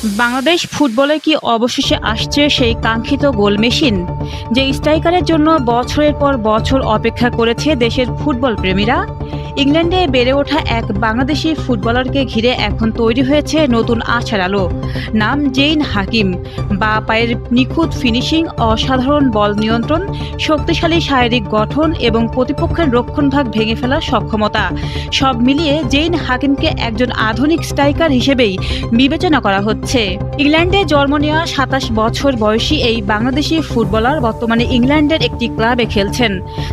বাংলাদেশ ফুটবলে কি অবশেষে আসছে সেই কাঙ্ক্ষিত গোল মেশিন, যে স্ট্রাইকারের জন্য বছরের পর বছর অপেক্ষা করেছে দেশের ফুটবল প্রেমীরা? ইংল্যান্ডে বেড়ে ওঠা এক বাংলাদেশি ফুটবলারকে ঘিরে এখন তৈরি হয়েছে নতুন আশার আলো। নাম জেইন হাকিম। বা পায়ের নিখুঁত ফিনিশিং, অসাধারণ বল নিয়ন্ত্রণ, শক্তিশালী শারীরিক গঠন এবং প্রতিপক্ষের রক্ষণভাগ ভেঙে ফেলার সক্ষমতা, সব মিলিয়ে জেইন হাকিমকে একজন আধুনিক স্ট্রাইকার হিসেবেই বিবেচনা করা হচ্ছে। ইংল্যান্ডে জন্ম নেওয়া ২৭ বছর বয়সী এই বাংলাদেশি ফুটবলার বর্তমানে ইংল্যান্ডের একটি ক্লাবে খেলছেন।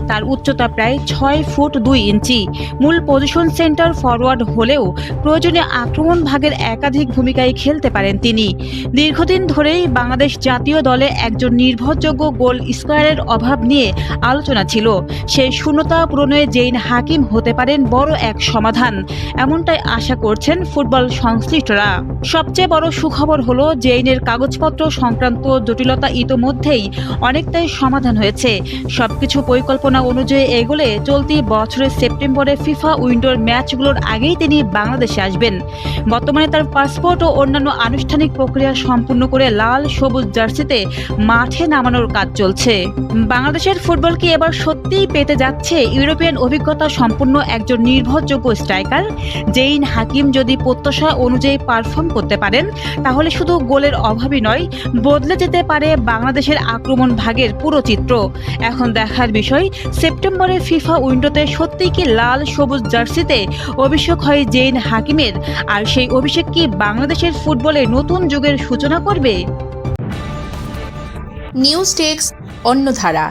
তার উচ্চতা প্রায় ৬ ফুট ২ ইঞ্চি। মূল পজিশন সেন্টার ফরওয়ার্ড হলেও প্রয়োজনে আক্রমণ ভাগের একাধিক ভূমিকায় খেলতে পারেন তিনি। দীর্ঘদিন ধরেই বাংলাদেশ জাতীয় দলে একজন নির্ভরযোগ্য গোল স্কোয়ারের অভাব নিয়ে আলোচনা ছিল। সেই শূন্যতা পূরণে জেইন হাকিম হতে পারেন বড় এক সমাধান, এমনটাই আশা করছেন ফুটবল সংশ্লিষ্টরা। সবচেয়ে বড় সুখবর হলো জেইনের কাগজপত্র সংক্রান্ত জটিলতা ইতোমধ্যেই অনেকটাই সমাধান হয়েছে। সবকিছু পরিকল্পনা অনুযায়ী এগোলে চলতি বছরের সেপ্টেম্বরে ফিফা উইন্ডোর ম্যাচগুলোর আগেই তিনি বাংলাদেশে আসবেন। বর্তমানে তার পাসপোর্ট ও অন্যান্য আনুষ্ঠানিক প্রক্রিয়া সম্পূর্ণ করে লাল সবুজ জার্সিতে মাঠে নামানোর কাজ চলছে। বাংলাদেশের ফুটবল কি এবার সত্যিই পেতে যাচ্ছে ইউরোপিয়ান অভিজ্ঞতা সম্পন্ন একজন নির্ভরযোগ্য স্ট্রাইকার? জেইন হাকিম যদি প্রত্যাশা অনুযায়ী পারফর্ম করতে পারেন, তাহলে শুধু গোলের অভাবই নয়, বদলে যেতে পারে বাংলাদেশের আক্রমণ ভাগের পুরো চিত্র। এখন দেখার বিষয়, সেপ্টেম্বরে ফিফা উইন্ডোতে সত্যিই কি লাল সবুজ জার্সিতে অভিষেক হয় জেইন হাকিমের? আর সেই অভিষেক কি বাংলাদেশের ফুটবলে নতুন যুগের সূচনা করবে? News desk, অন্যধারা।